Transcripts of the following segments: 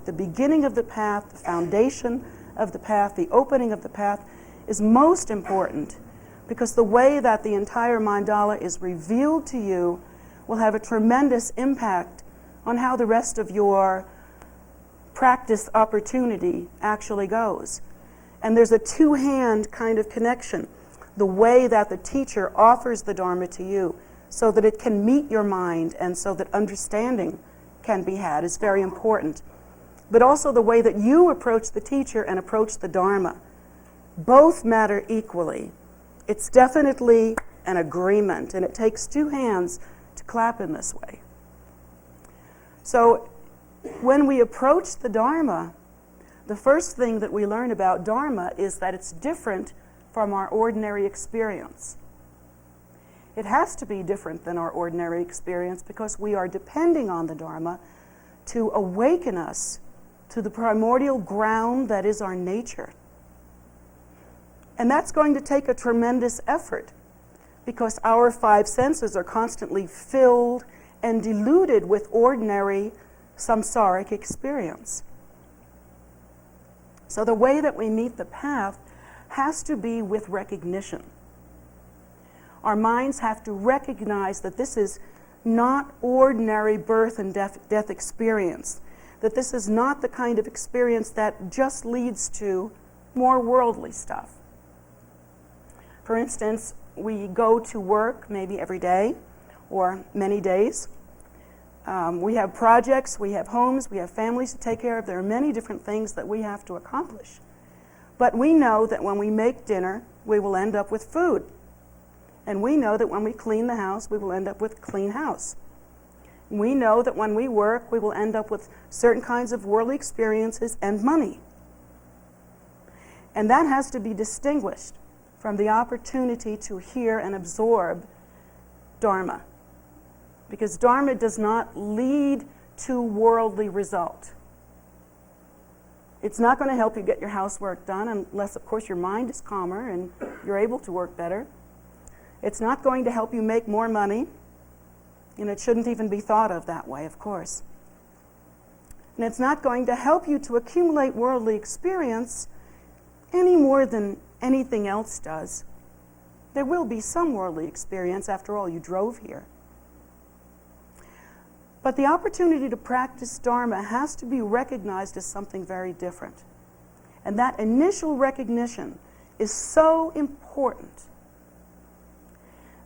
the beginning of the path, the foundation of the path, the opening of the path, is most important, because the way that the entire mandala is revealed to you will have a tremendous impact on how the rest of your practice opportunity actually goes. And there's a two-hand kind of connection. The way that the teacher offers the Dharma to you so that it can meet your mind and so that understanding can be had is very important. But also the way that you approach the teacher and approach the Dharma. Both matter equally. It's definitely an agreement, and it takes two hands to clap in this way. So when we approach the Dharma, the first thing that we learn about Dharma is that it's different from our ordinary experience. It has to be different than our ordinary experience because we are depending on the Dharma to awaken us to the primordial ground that is our nature. And that's going to take a tremendous effort because our five senses are constantly filled and diluted with ordinary samsaric experience. So the way that we meet the path has to be with recognition. Our minds have to recognize that this is not ordinary birth and death experience, that this is not the kind of experience that just leads to more worldly stuff. For instance, we go to work maybe every day or many days. We have projects, we have homes, we have families to take care of. There are many different things that we have to accomplish. But we know that when we make dinner, we will end up with food. And we know that when we clean the house, we will end up with a clean house. We know that when we work, we will end up with certain kinds of worldly experiences and money. And that has to be distinguished from the opportunity to hear and absorb Dharma. Because Dharma does not lead to worldly result. It's not going to help you get your housework done unless, of course, your mind is calmer and you're able to work better. It's not going to help you make more money, and it shouldn't even be thought of that way, of course. And it's not going to help you to accumulate worldly experience any more than anything else does. There will be some worldly experience. After all, you drove here. But the opportunity to practice Dharma has to be recognized as something very different. And that initial recognition is so important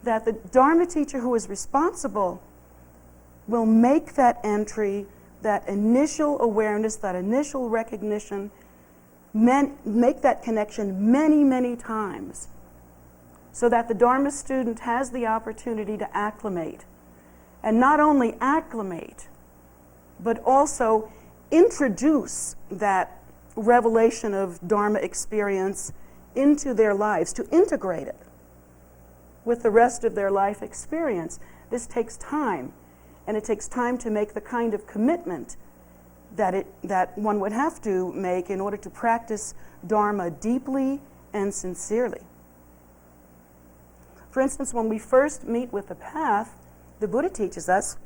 that the Dharma teacher who is responsible will make that entry, that initial awareness, that initial recognition, make that connection many, many times so that the Dharma student has the opportunity to acclimate. And not only acclimate, but also introduce that revelation of Dharma experience into their lives, to integrate it with the rest of their life experience. This takes time, and it takes time to make the kind of commitment that one would have to make in order to practice Dharma deeply and sincerely. For instance, when we first meet with the path, the Buddha teaches us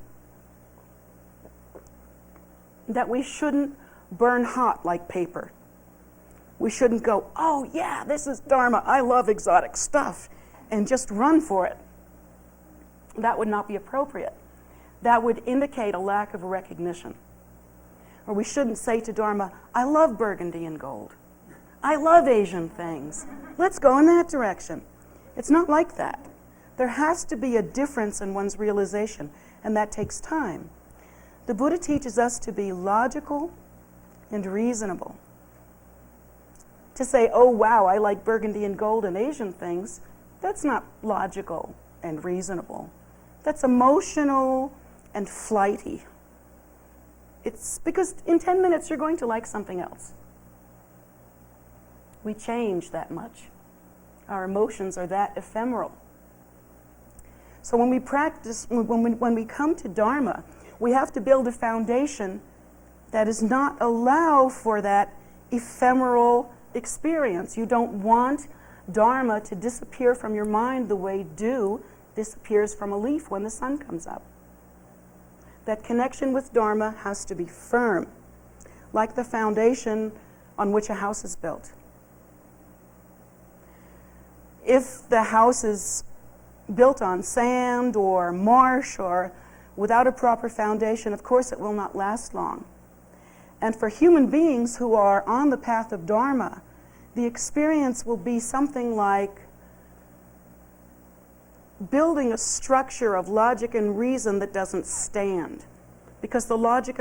that we shouldn't burn hot like paper. We shouldn't go, oh yeah, this is Dharma, I love exotic stuff, and just run for it. That would not be appropriate. That would indicate a lack of recognition. Or we shouldn't say to Dharma, I love burgundy and gold. I love Asian things. Let's go in that direction. It's not like that. There has to be a difference in one's realization, and that takes time. The Buddha teaches us to be logical and reasonable. To say, oh wow, I like burgundy and gold and Asian things, that's not logical and reasonable. That's emotional and flighty. It's because in 10 minutes you're going to like something else. We change that much. Our emotions are that ephemeral. So when we practice, when we come to Dharma, we have to build a foundation that does not allow for that ephemeral experience. You don't want Dharma to disappear from your mind the way dew disappears from a leaf when the sun comes up. That connection with Dharma has to be firm. like the foundation on which a house is built. If the house is built on sand or marsh or without a proper foundation, of course it will not last long. And for human beings who are on the path of Dharma, the experience will be something like building a structure of logic and reason that doesn't stand. Because the logical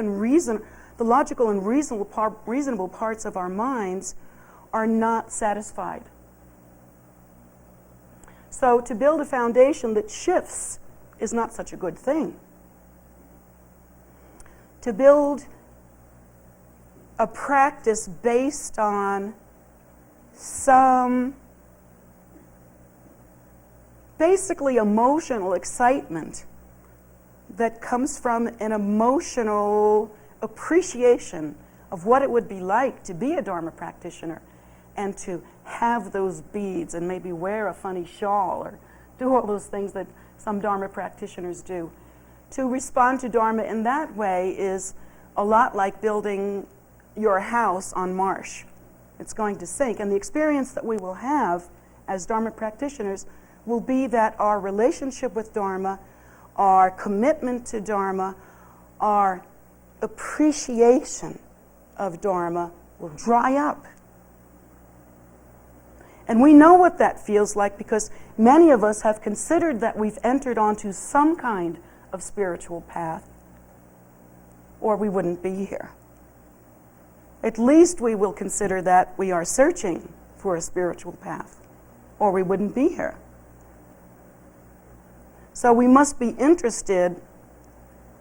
and reasonable parts of our minds are not satisfied. So to build a foundation that shifts is not such a good thing. To build a practice based on some basically emotional excitement that comes from an emotional appreciation of what it would be like to be a Dharma practitioner and to have those beads and maybe wear a funny shawl or do all those things that some Dharma practitioners do. To respond to Dharma in that way is a lot like building your house on marsh. It's going to sink, and the experience that we will have as Dharma practitioners will be that our relationship with Dharma, our commitment to Dharma, our appreciation of Dharma will dry up. And we know what that feels like because many of us have considered that we've entered onto some kind of spiritual path, or we wouldn't be here. At least we will consider that we are searching for a spiritual path, or we wouldn't be here. So we must be interested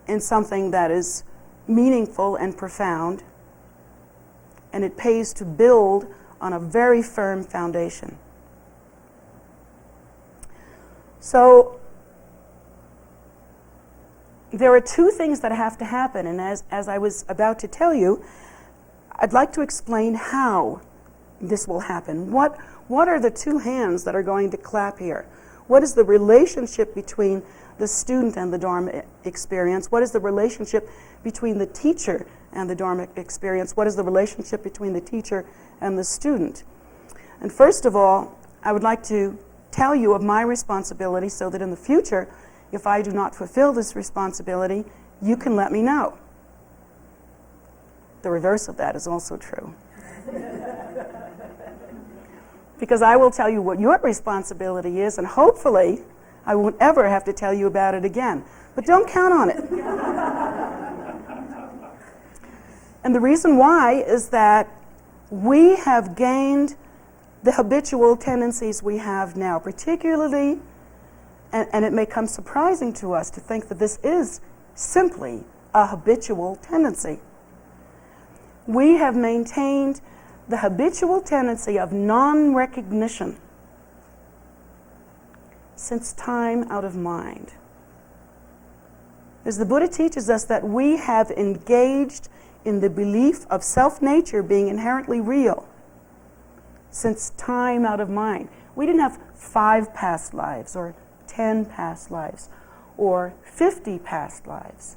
in something that is meaningful and profound, and it pays to build on a very firm foundation. So there are two things that have to happen, and as I was about to tell you, I'd like to explain how this will happen. What are the two hands that are going to clap here? What is the relationship between the student and the Dharma experience? What is the relationship between the teacher and the Dharma experience? What is the relationship between the teacher and the student? And first of all, I would like to tell you of my responsibility so that in the future, if I do not fulfill this responsibility, you can let me know. The reverse of that is also true. Because I will tell you what your responsibility is, and hopefully I won't ever have to tell you about it again. But don't count on it. And the reason why is that we have gained the habitual tendencies we have now, particularly, and it may come surprising to us to think that this is simply a habitual tendency. We have maintained the habitual tendency of non-recognition since time out of mind. As the Buddha teaches us that we have engaged in the belief of self-nature being inherently real since time out of mind. We didn't have 5 past lives or 10 past lives or 50 past lives.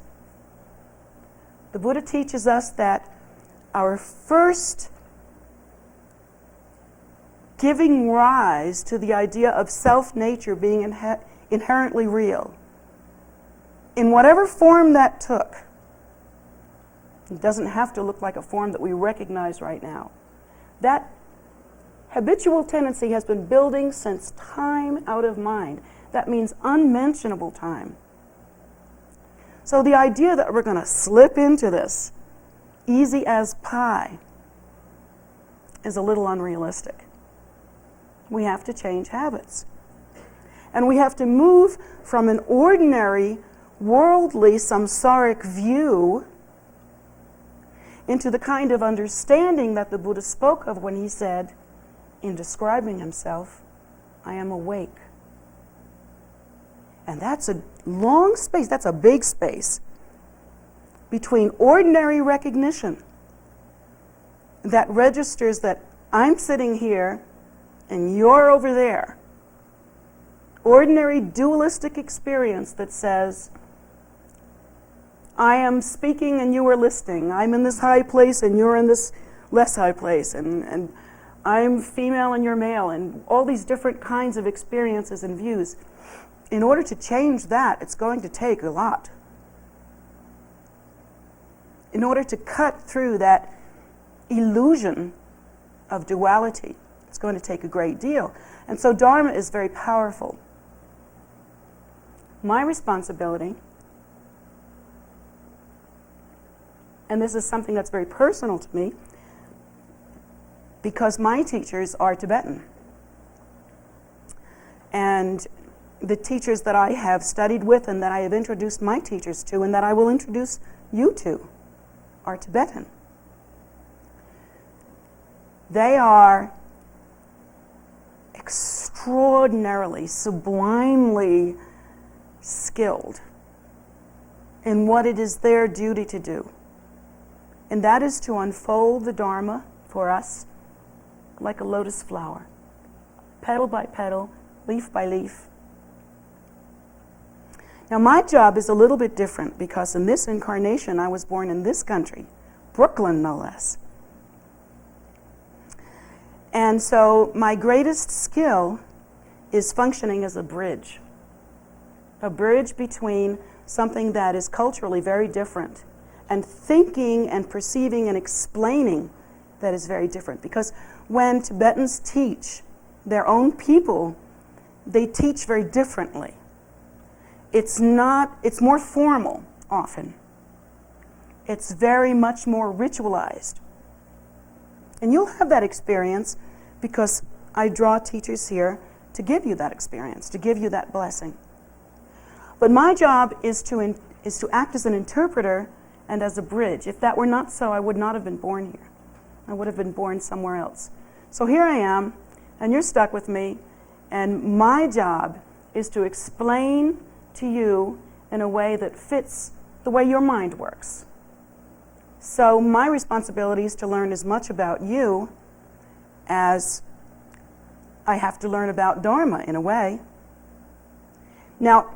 The Buddha teaches us that our first giving rise to the idea of self-nature being inherently real, in whatever form that took, it doesn't have to look like a form that we recognize right now. That habitual tendency has been building since time out of mind. That means unmentionable time. So the idea that we're going to slip into this easy as pie is a little unrealistic. We have to change habits. And we have to move from an ordinary, worldly, samsaric view into the kind of understanding that the Buddha spoke of when he said, in describing himself, I am awake. And that's a long space, that's a big space between ordinary recognition that registers that I'm sitting here and you're over there. Ordinary dualistic experience that says, I am speaking and you are listening. I'm in this high place and you're in this less high place. And I'm female and you're male. And all these different kinds of experiences and views. In order to change that, it's going to take a lot. In order to cut through that illusion of duality, it's going to take a great deal. And so Dharma is very powerful. My responsibility, and this is something that's very personal to me, because my teachers are Tibetan. And the teachers that I have studied with and that I have introduced my teachers to and that I will introduce you to are Tibetan. They are extraordinarily, sublimely skilled in what it is their duty to do. And that is to unfold the Dharma for us like a lotus flower, petal by petal, leaf by leaf. Now my job is a little bit different because in this incarnation I was born in this country, Brooklyn no less. And so my greatest skill is functioning as a bridge between something that is culturally very different and thinking and perceiving and explaining that is very different. Because when Tibetans teach their own people, they teach very differently. It's more formal often. It's very much more ritualized. And you'll have that experience because I draw teachers here to give you that experience, to give you that blessing. But my job is to act as an interpreter and as a bridge. If that were not so, I would not have been born here. I would have been born somewhere else. So here I am, and you're stuck with me, and my job is to explain to you in a way that fits the way your mind works. So my responsibility is to learn as much about you as I have to learn about Dharma in a way. Now,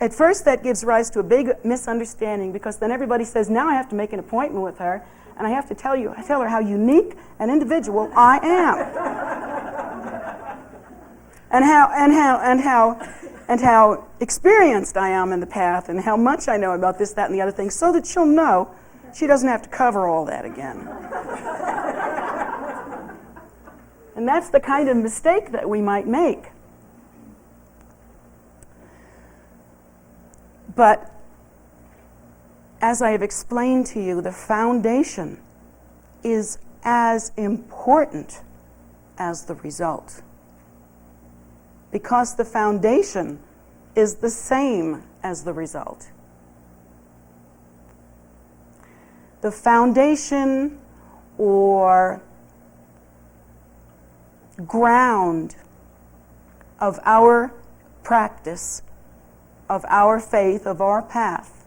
at first that gives rise to a big misunderstanding because then everybody says, now I have to make an appointment with her and I have to tell her how unique and individual I am. and how experienced I am in the path and how much I know about this, that, and the other thing, so that she'll know she doesn't have to cover all that again. And that's the kind of mistake that we might make. But as I have explained to you, the foundation is as important as the result. Because the foundation is the same as the result. The foundation or ground of our practice, of our faith, of our path,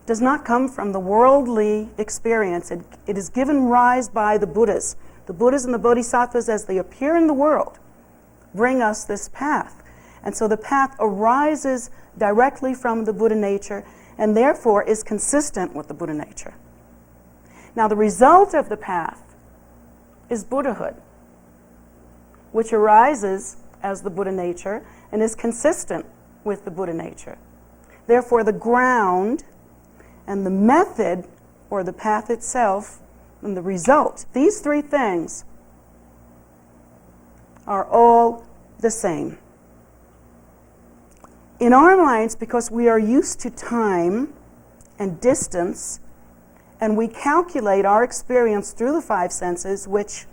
does not come from the worldly experience. It is given rise by the Buddhas. The Buddhas and the Bodhisattvas, as they appear in the world, bring us this path. And so the path arises directly from the Buddha nature and therefore is consistent with the Buddha nature. Now the result of the path is Buddhahood, which arises as the Buddha nature and is consistent with the Buddha nature. Therefore the ground and the method, or the path itself, and the result, these three things are all the same. In our minds, because we are used to time and distance, and we calculate our experience through the five senses, which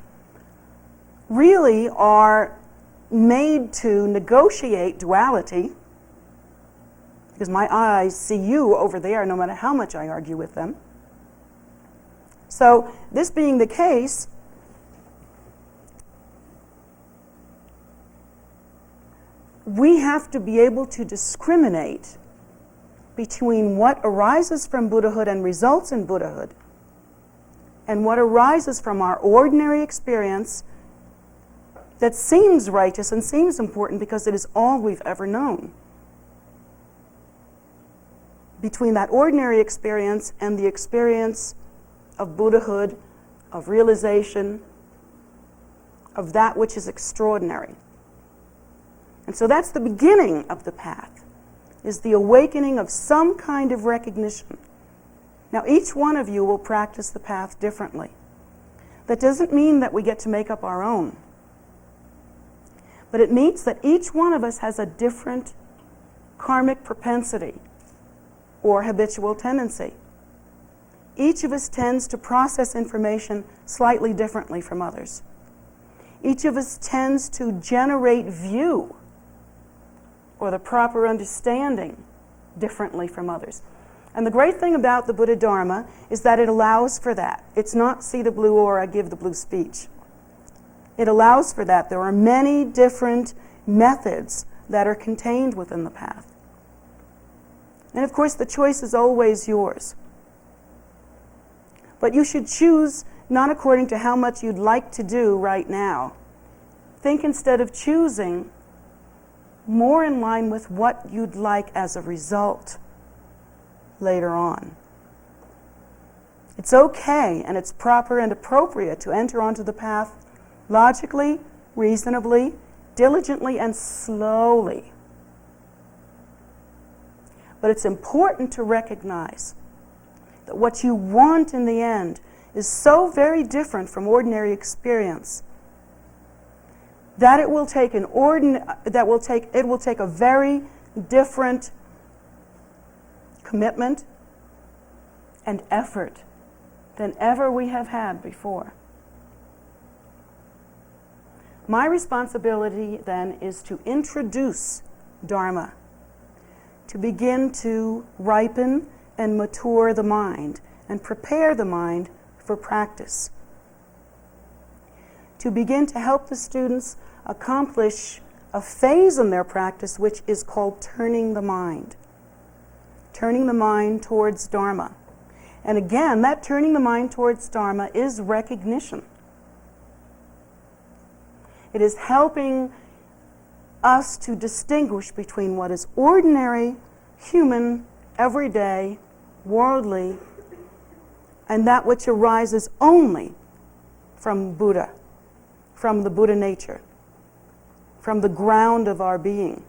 really are made to negotiate duality, because my eyes see you over there no matter how much I argue with them. So, this being the case, we have to be able to discriminate between what arises from Buddhahood and results in Buddhahood and what arises from our ordinary experience that seems righteous and seems important because it is all we've ever known. between that ordinary experience and the experience of Buddhahood, of realization, of that which is extraordinary. And so that's the beginning of the path, is the awakening of some kind of recognition. Now, each one of you will practice the path differently. That doesn't mean that we get to make up our own. But it means that each one of us has a different karmic propensity or habitual tendency. Each of us tends to process information slightly differently from others. Each of us tends to generate view or the proper understanding differently from others. And the great thing about the Buddha Dharma is that it allows for that. It's not see the blue aura, give the blue speech. It allows for that. There are many different methods that are contained within the path. And of course, the choice is always yours. But you should choose not according to how much you'd like to do right now. Think instead of choosing more in line with what you'd like as a result later on. It's okay and it's proper and appropriate to enter onto the path logically, reasonably, diligently, and slowly. But it's important to recognize that what you want in the end is so very different from ordinary experience that it will take a very different commitment and effort than ever we have had before. My responsibility then is to introduce Dharma, to begin to ripen and mature the mind and prepare the mind for practice, to begin to help the students accomplish a phase in their practice which is called turning the mind towards Dharma. And again, that turning the mind towards Dharma is recognition. It is helping us to distinguish between what is ordinary, human, everyday, worldly, and that which arises only from Buddha, from the Buddha nature, from the ground of our being,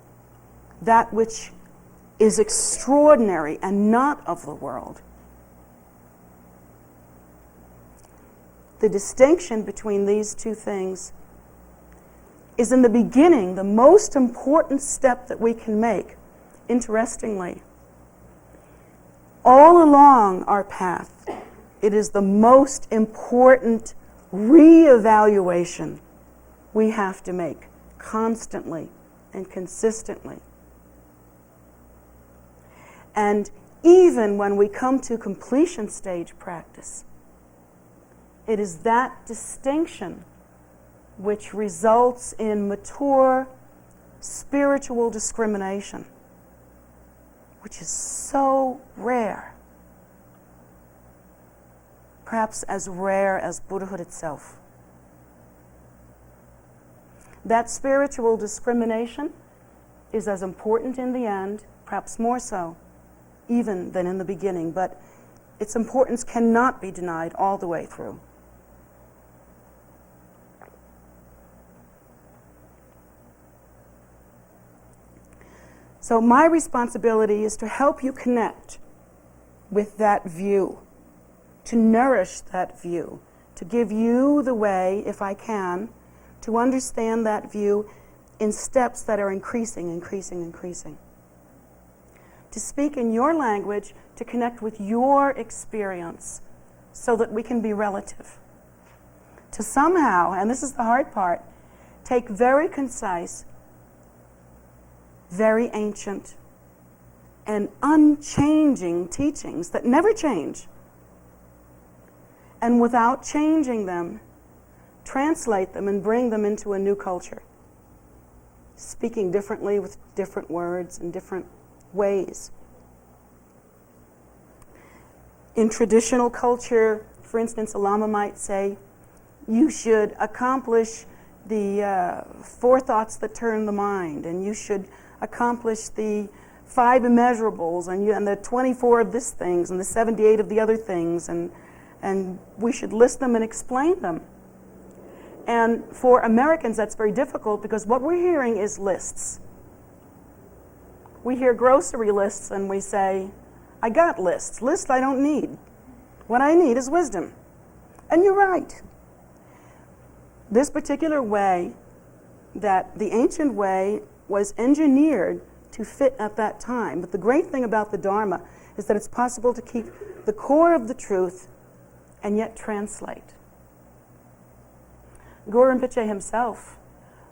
that which is extraordinary and not of the world. The distinction between these two things is in the beginning the most important step that we can make. Interestingly, all along our path, it is the most important reevaluation we have to make constantly and consistently. And even when we come to completion stage practice, it is that distinction which results in mature spiritual discrimination, which is so rare, perhaps as rare as Buddhahood itself. That spiritual discrimination is as important in the end, perhaps more so, even than in the beginning, but its importance cannot be denied all the way through. So my responsibility is to help you connect with that view, to nourish that view, to give you the way, if I can, to understand that view in steps that are increasing, increasing, increasing. To speak in your language, to connect with your experience so that we can be relative. To somehow, and this is the hard part, take very concise, very ancient, and unchanging teachings that never change, and without changing them, translate them and bring them into a new culture, speaking differently with different words and different ways. In traditional culture, for instance, a Lhamo might say, you should accomplish the 4 thoughts that turn the mind, and you should accomplish the 5 immeasurables and the 24 of this things and the 78 of the other things, and we should list them and explain them. And for Americans, that's very difficult because what we're hearing is lists. We hear grocery lists and we say, I got lists. Lists I don't need. What I need is wisdom. And you're right. This particular way, that the ancient way, was engineered to fit at that time. But the great thing about the Dharma is that it's possible to keep the core of the truth and yet translate. Guru Rinpoche himself,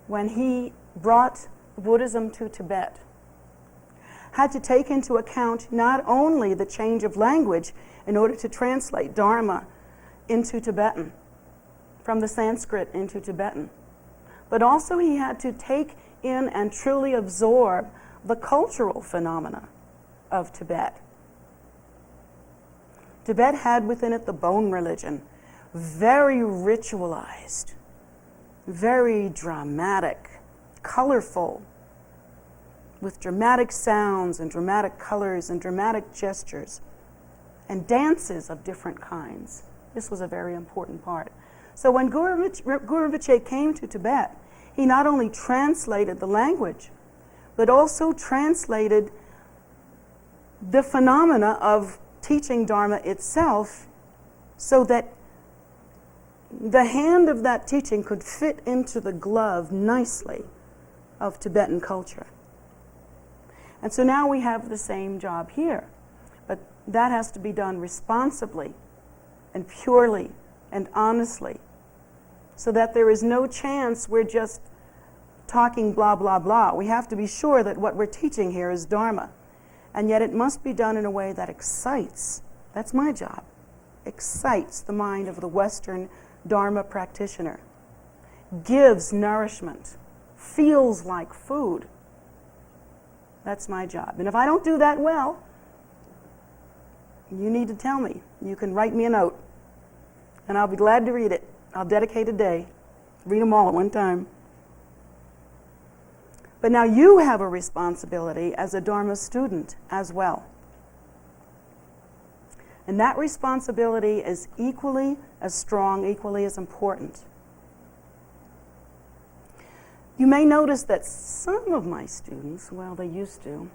when he brought Buddhism to Tibet, had to take into account not only the change of language in order to translate Dharma into Tibetan, from the Sanskrit into Tibetan, but also he had to take in and truly absorb the cultural phenomena of Tibet. Tibet had within it the bone religion, very ritualized, very dramatic, colorful, with dramatic sounds and dramatic colors and dramatic gestures and dances of different kinds. This was a very important part. So when Guru Rinpoche came to Tibet, he not only translated the language, but also translated the phenomena of teaching Dharma itself so that the hand of that teaching could fit into the glove nicely of Tibetan culture. And so now we have the same job here, but that has to be done responsibly and purely and honestly, so that there is no chance we're just talking blah, blah, blah. We have to be sure that what we're teaching here is Dharma, and yet it must be done in a way that excites, that's my job, excites the mind of the Western Dharma practitioner, gives nourishment, feels like food. That's my job. And if I don't do that well, you need to tell me. You can write me a note, and I'll be glad to read it. I'll dedicate a day. Read them all at one time. But now you have a responsibility as a Dharma student as well. And that responsibility is equally as strong, equally as important. You may notice that some of my students, well, they used to,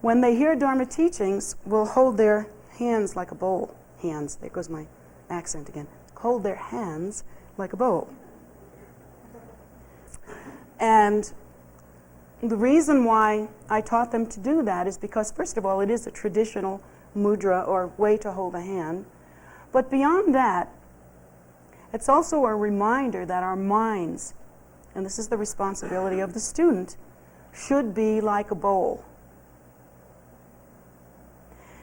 when they hear Dharma teachings, will hold their hands like a bowl. Hands, there goes my accent again. Hold their hands like a bowl. And the reason why I taught them to do that is because, first of all, it is a traditional mudra or way to hold a hand. But beyond that, it's also a reminder that our minds, and this is the responsibility of the student, should be like a bowl.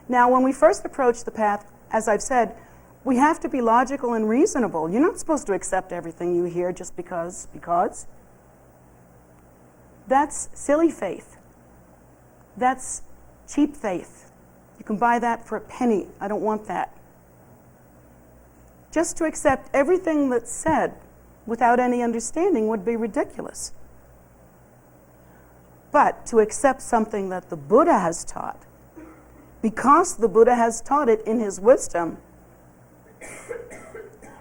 Now, when we first approach the path, as I've said, we have to be logical and reasonable. You're not supposed to accept everything you hear just because. That's silly faith. That's cheap faith. You can buy that for a penny. I don't want that. Just to accept everything that's said without any understanding would be ridiculous. But to accept something that the Buddha has taught, because the Buddha has taught it in his wisdom,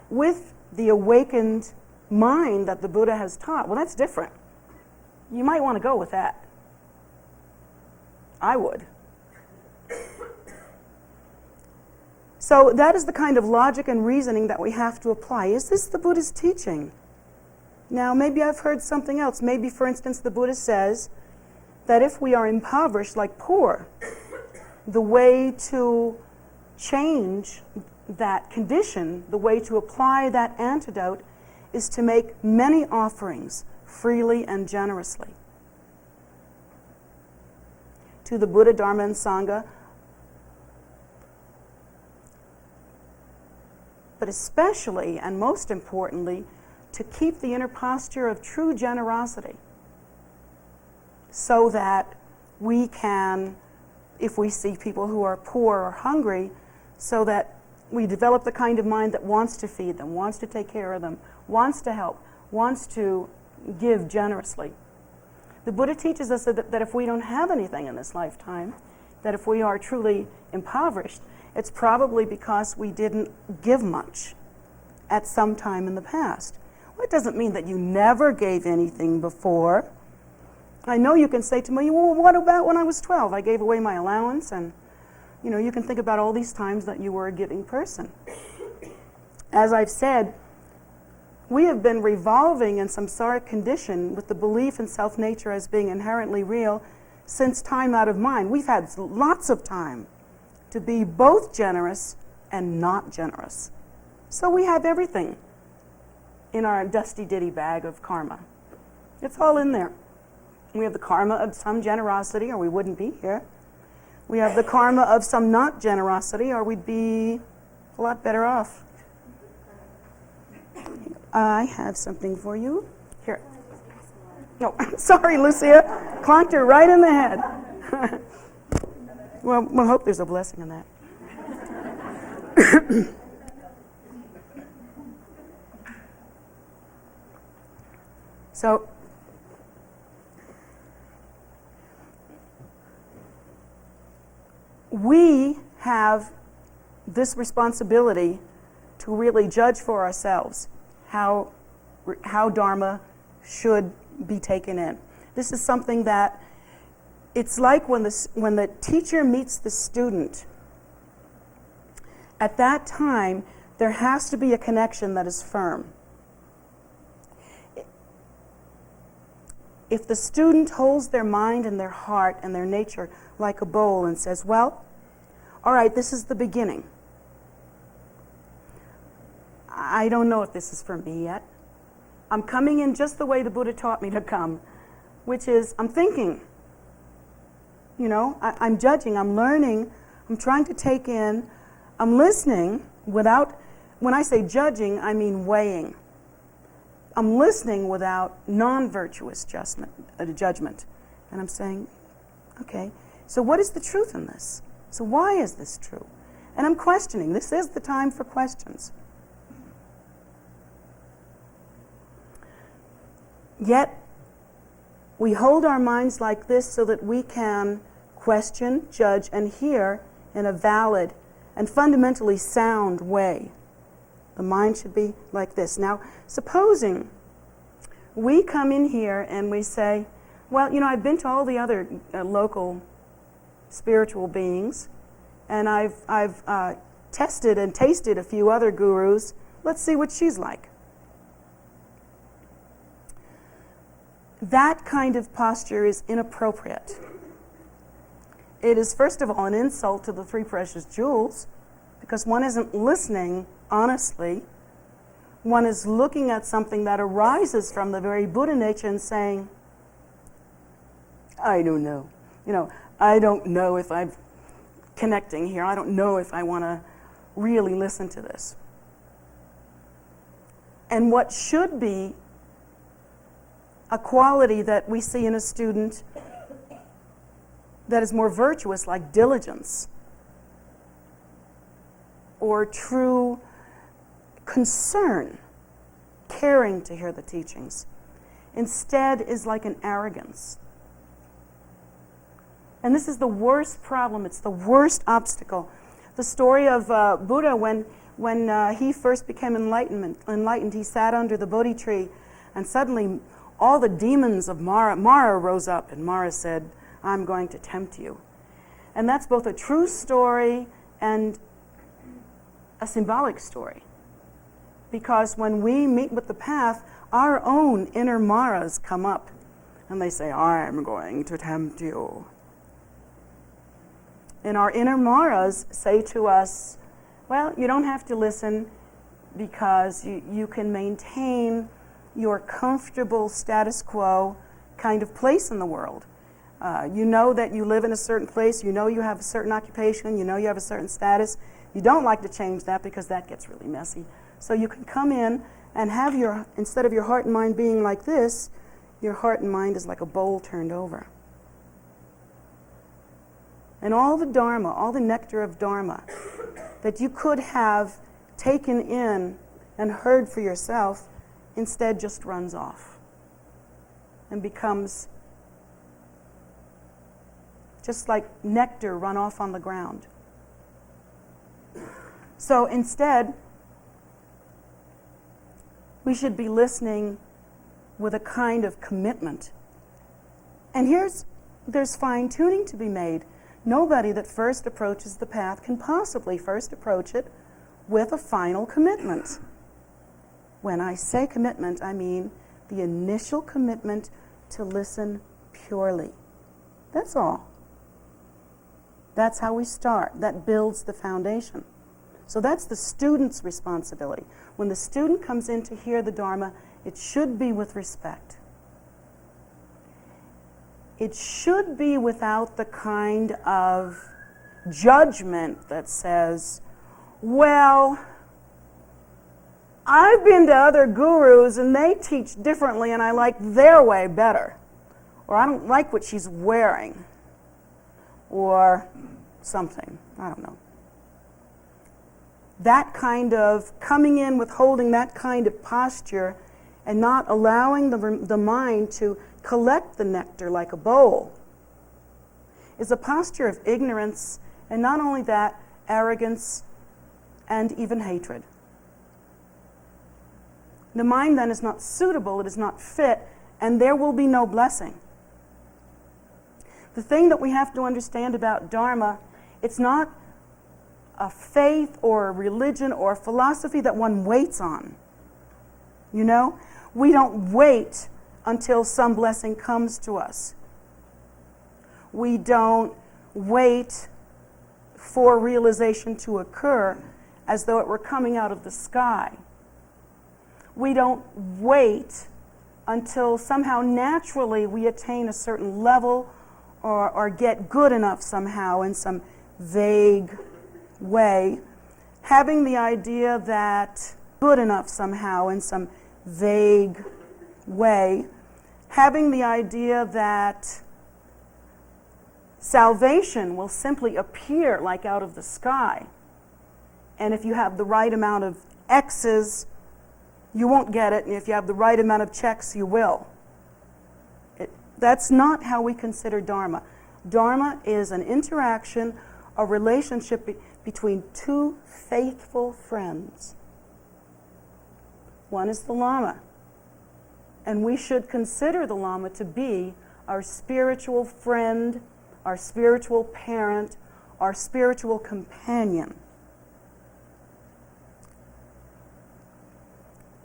with the awakened mind that the Buddha has taught, well, that's different. You might want to go with that. I would. So that is the kind of logic and reasoning that we have to apply. Is this the Buddha's teaching? Now, maybe I've heard something else. Maybe, for instance, the Buddha says that if we are impoverished, like poor, the way to change that condition, the way to apply that antidote, is to make many offerings freely and generously to the Buddha, Dharma, and Sangha, but especially and most importantly, to keep the inner posture of true generosity so that we can, if we see people who are poor or hungry, so that we develop the kind of mind that wants to feed them, wants to take care of them, wants to help, wants to give generously. The Buddha teaches us that if we don't have anything in this lifetime, that if we are truly impoverished, it's probably because we didn't give much at some time in the past. Well, it doesn't mean that you never gave anything before. I know you can say to me, well, what about when I was 12? I gave away my allowance, and you can think about all these times that you were a giving person. As I've said, we have been revolving in samsaric condition with the belief in self-nature as being inherently real since time out of mind. We've had lots of time to be both generous and not generous. So we have everything in our dusty ditty bag of karma. It's all in there. We have the karma of some generosity, or we wouldn't be here. We have the karma of some not generosity, or we'd be a lot better off. I have something for you. Here. No, sorry, Lucia. Clonked her right in the head. Well, we'll hope there's a blessing in that. So, we have this responsibility to really judge for ourselves how Dharma should be taken in. This is something that it's like when the teacher meets the student. At that time, there has to be a connection that is firm. If the student holds their mind and their heart and their nature like a bowl and says, well, all right, this is the beginning. I don't know if this is for me yet. I'm coming in just the way the Buddha taught me to come, which is I'm thinking. I'm judging, I'm learning, I'm trying to take in, I'm listening without, when I say judging, I mean weighing. I'm listening without non-virtuous judgment. And I'm saying, okay, so what is the truth in this? So why is this true? And I'm questioning. This is the time for questions. Yet, we hold our minds like this so that we can question, judge, and hear in a valid and fundamentally sound way. The mind should be like this. Now, supposing we come in here and we say, well, I've been to all the other local spiritual beings, and I've tested and tasted a few other gurus. Let's see what she's like. That kind of posture is inappropriate. It is, first of all, an insult to the three precious jewels, because one isn't listening honestly. One is looking at something that arises from the very Buddha nature and saying, I don't know. I don't know if I'm connecting here. I don't know if I want to really listen to this. And what should be a quality that we see in a student that is more virtuous, like diligence, or true concern, caring to hear the teachings, instead is like an arrogance. And this is the worst problem. It's the worst obstacle. The story of Buddha, when he first became enlightened, he sat under the Bodhi tree, and suddenly all the demons of Mara rose up, and Mara said, I'm going to tempt you. And that's both a true story and a symbolic story. Because when we meet with the path, our own inner Maras come up, and they say, I'm going to tempt you. And our inner Maras say to us, well, you don't have to listen because you can maintain your comfortable status quo kind of place in the world. You know that you live in a certain place, you know you have a certain occupation, you know you have a certain status. You don't like to change that because that gets really messy. So you can come in and have instead of your heart and mind being like this, your heart and mind is like a bowl turned over. And all the Dharma, all the nectar of Dharma that you could have taken in and heard for yourself, instead just runs off and becomes just like nectar run off on the ground. So instead, we should be listening with a kind of commitment. And there's fine-tuning to be made. Nobody that first approaches the path can possibly first approach it with a final commitment. When I say commitment, I mean the initial commitment to listen purely. That's all. That's how we start. That builds the foundation. So that's the student's responsibility. When the student comes in to hear the Dharma, it should be with respect. It should be without the kind of judgment that says, well, I've been to other gurus and they teach differently and I like their way better. Or I don't like what she's wearing. Or something. I don't know. That kind of coming in with holding that kind of posture and not allowing the mind to collect the nectar like a bowl is a posture of ignorance, and not only that, arrogance and even hatred. The mind then is not suitable, it is not fit, and there will be no blessing. The thing that we have to understand about Dharma, it's not a faith or a religion or a philosophy that one waits on. You know? We don't wait until some blessing comes to us. We don't wait for realization to occur as though it were coming out of the sky. We don't wait until somehow naturally we attain a certain level or get good enough somehow in some vague way, having the idea that good enough somehow in some vague way, having the idea that salvation will simply appear like out of the sky. And if you have the right amount of X's, you won't get it, and if you have the right amount of checks, you will. That's not how we consider Dharma. Dharma is an interaction, a relationship between two faithful friends. One is the Lhama, and we should consider the Lhama to be our spiritual friend, our spiritual parent, our spiritual companion.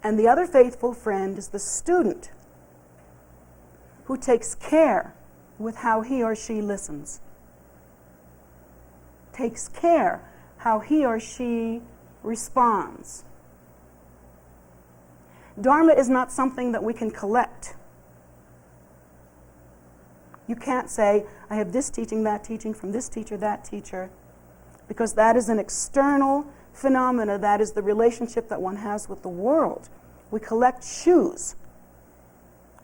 And the other faithful friend is the student, who takes care with how he or she listens, takes care how he or she responds. Dharma is not something that we can collect. You can't say, I have this teaching, that teaching, from this teacher, that teacher, because that is an external phenomena. That is the relationship that one has with the world. We collect shoes.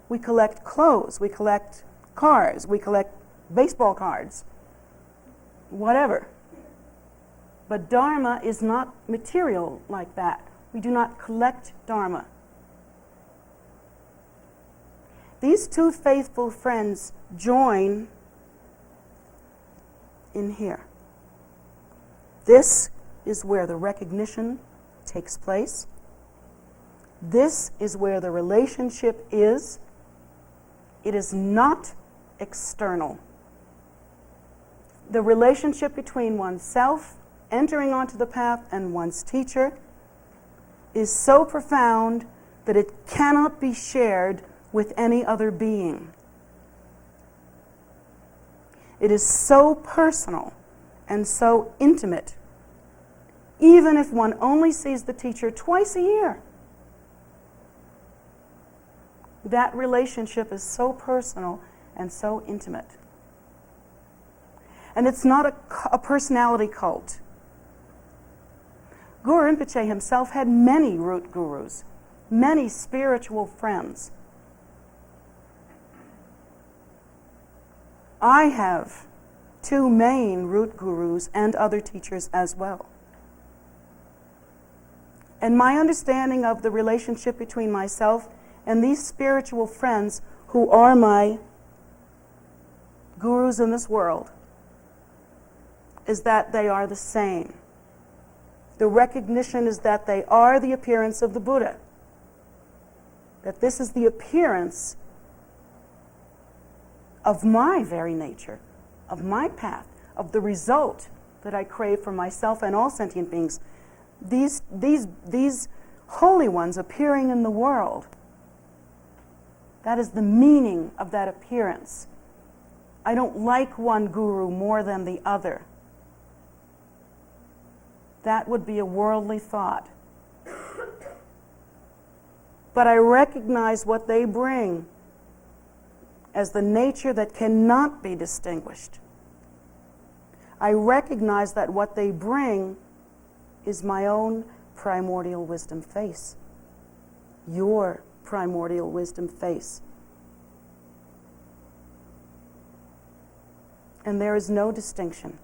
We collect clothes. We collect cars. We collect baseball cards. Whatever. But Dharma is not material like that. We do not collect Dharma. These two faithful friends join in here. This is where the recognition takes place. This is where the relationship is. It is not external. The relationship between oneself entering onto the path and one's teacher is so profound that it cannot be shared with any other being. It is so personal and so intimate, even if one only sees the teacher twice a year. That relationship is so personal and so intimate. And it's not a personality cult. Guru Rinpoche himself had many root gurus, many spiritual friends. I have two main root gurus and other teachers as well. And my understanding of the relationship between myself and these spiritual friends, who are my gurus in this world, is that they are the same. The recognition is that they are the appearance of the Buddha. That this is the appearance of my very nature, of my path, of the result that I crave for myself and all sentient beings. These holy ones appearing in the world, that is the meaning of that appearance. I don't like one guru more than the other. That would be a worldly thought. But I recognize what they bring as the nature that cannot be distinguished. I recognize that what they bring is my own primordial wisdom face, your primordial wisdom face. And there is no distinction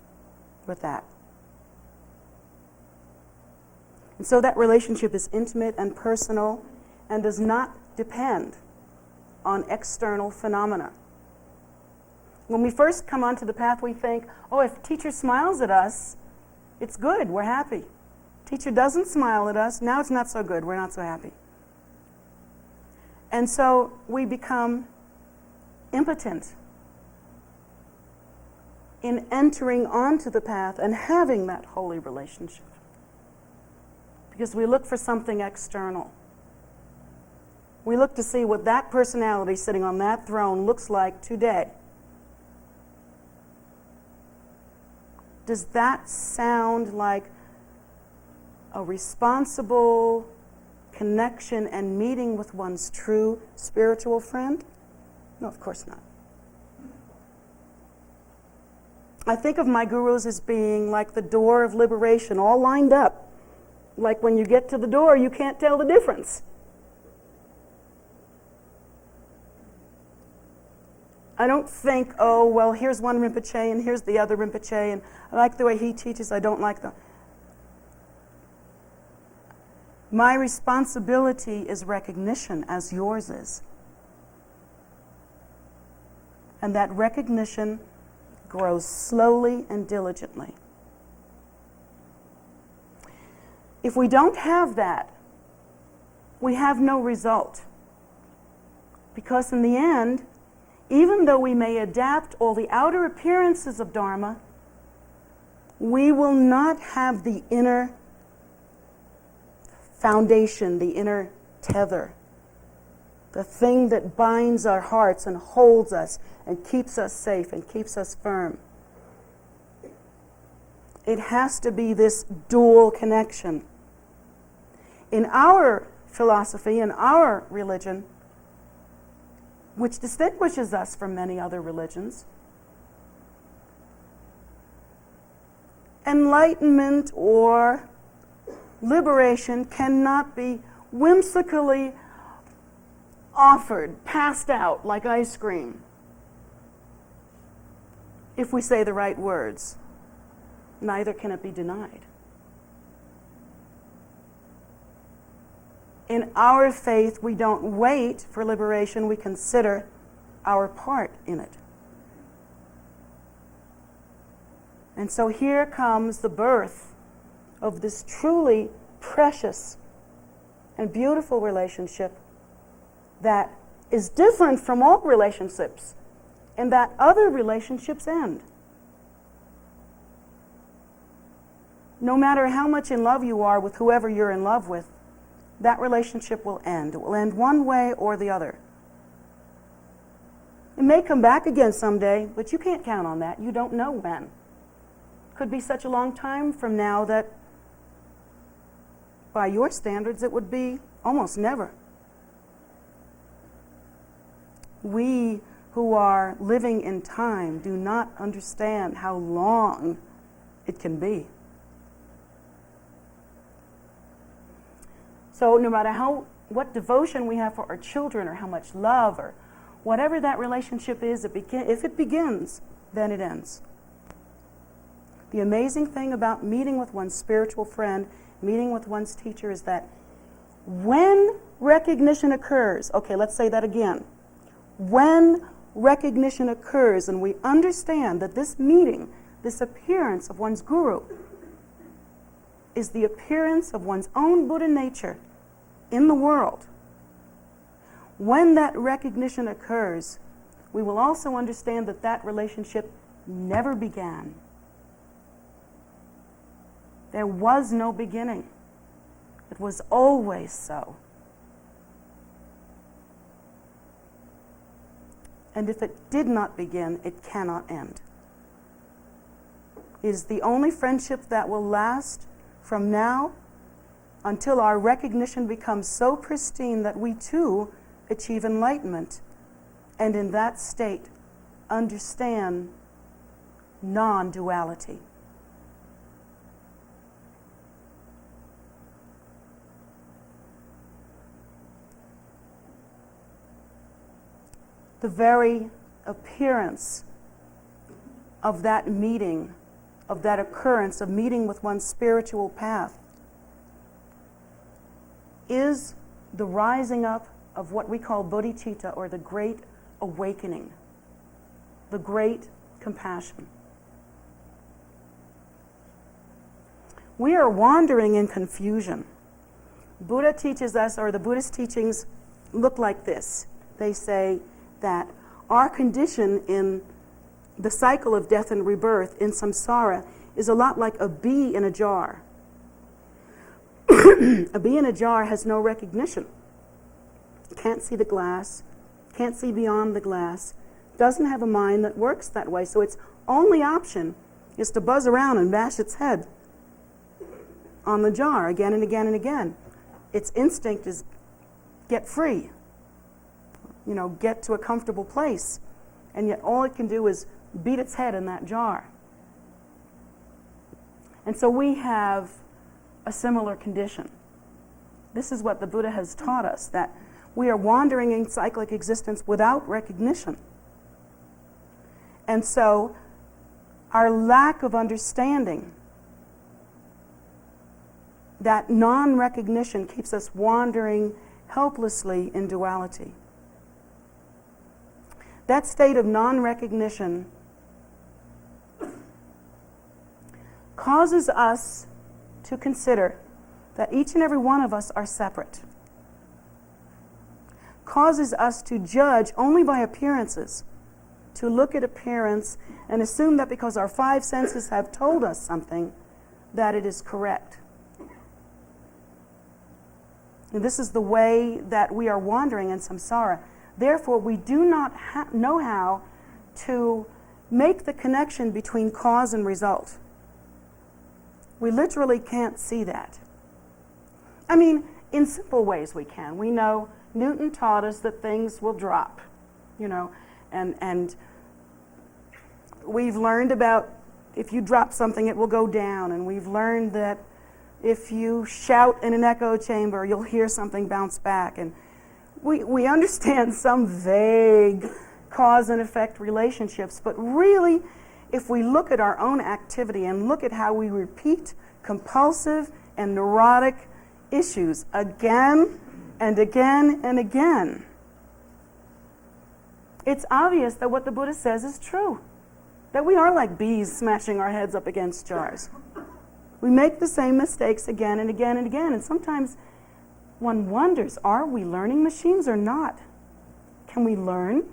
with that. And so that relationship is intimate and personal and does not depend on external phenomena. When we first come onto the path, we think, oh, if teacher smiles at us, it's good, we're happy. Teacher doesn't smile at us, now it's not so good, we're not so happy. And so we become impotent in entering onto the path and having that holy relationship. Because we look for something external. We look to see what that personality sitting on that throne looks like today. Does that sound like a responsible connection and meeting with one's true spiritual friend? No, of course not. I think of my gurus as being like the door of liberation, all lined up. Like when you get to the door, you can't tell the difference. I don't think, oh, well, here's one Rinpoche and here's the other Rinpoche, and I like the way he teaches, I don't like the... My responsibility is recognition, as yours is. And that recognition grows slowly and diligently. If we don't have that, we have no result. Because in the end, even though we may adapt all the outer appearances of Dharma, we will not have the inner foundation, the inner tether, the thing that binds our hearts and holds us and keeps us safe and keeps us firm. It has to be this dual connection. In our philosophy, in our religion, which distinguishes us from many other religions, enlightenment or liberation cannot be whimsically offered, passed out like ice cream, if we say the right words. Neither can it be denied. In our faith, we don't wait for liberation, we consider our part in it. And so here comes the birth of this truly precious and beautiful relationship that is different from all relationships, and that other relationships end. No matter how much in love you are with whoever you're in love with, that relationship will end. It will end one way or the other. It may come back again someday, but you can't count on that. You don't know when. Could be such a long time from now that, by your standards, it would be almost never. We who are living in time do not understand how long it can be. So no matter what devotion we have for our children, or how much love, or whatever that relationship is, if it begins, then it ends. The amazing thing about meeting with one's spiritual friend, meeting with one's teacher, is that when recognition occurs, okay, let's say that again. When recognition occurs and we understand that this meeting, this appearance of one's guru is the appearance of one's own Buddha nature in the world, when that recognition occurs, we will also understand that that relationship never began. There was no beginning. It was always so. And if it did not begin, it cannot end. It is the only friendship that will last from now until our recognition becomes so pristine that we too achieve enlightenment, and in that state understand non-duality. The very appearance of that meeting, of that occurrence of meeting with one's spiritual path, is the rising up of what we call bodhicitta, or the great awakening, the great compassion. We are wandering in confusion. Buddha teaches us, or the Buddhist teachings look like this. They say that our condition in the cycle of death and rebirth in samsara is a lot like a bee in a jar. A bee in a jar has no recognition. Can't see the glass, can't see beyond the glass, doesn't have a mind that works that way, so its only option is to buzz around and bash its head on the jar again and again and again. Its instinct is get free, get to a comfortable place, and yet all it can do is beat its head in that jar. And so we have a similar condition. This is what the Buddha has taught us, that we are wandering in cyclic existence without recognition. And so our lack of understanding, that non-recognition, keeps us wandering helplessly in duality. That state of non-recognition causes us to consider that each and every one of us are separate. Causes us to judge only by appearances, to look at appearance and assume that because our five senses have told us something, that it is correct. And this is the way that we are wandering in samsara. Therefore, we do not know how to make the connection between cause and result. We literally can't see that. I mean, in simple ways we can. We know Newton taught us that things will drop, and we've learned about if you drop something, it will go down, and we've learned that if you shout in an echo chamber, you'll hear something bounce back, and we understand some vague cause and effect relationships, but really, if we look at our own activity and look at how we repeat compulsive and neurotic issues again and again and again, it's obvious that what the Buddha says is true, that we are like bees smashing our heads up against jars. We make the same mistakes again and again and again, and sometimes one wonders, are we learning machines or not? Can we learn?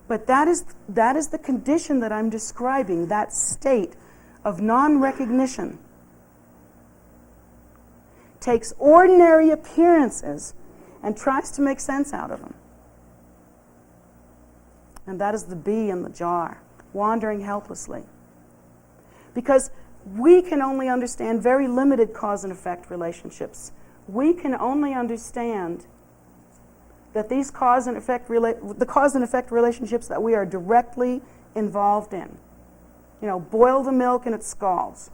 But that is the condition that I'm describing, that state of non-recognition. Takes ordinary appearances and tries to make sense out of them. And that is the bee in the jar, wandering helplessly. Because we can only understand very limited cause and effect relationships. We can only understand that these the cause and effect relationships that we are directly involved in. Boil the milk and it scalds.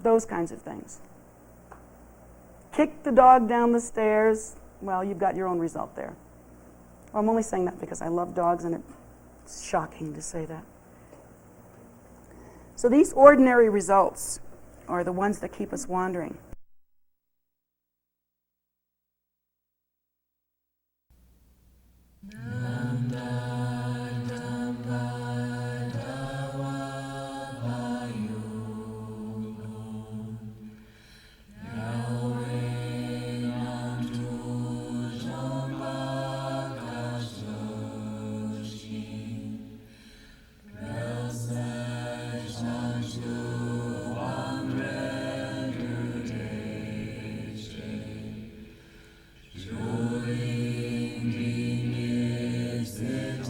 Those kinds of things. Kick the dog down the stairs. Well, you've got your own result there. Well, I'm only saying that because I love dogs and it's shocking to say that. So these ordinary results are the ones that keep us wandering. Nanda, Dhamma,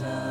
love.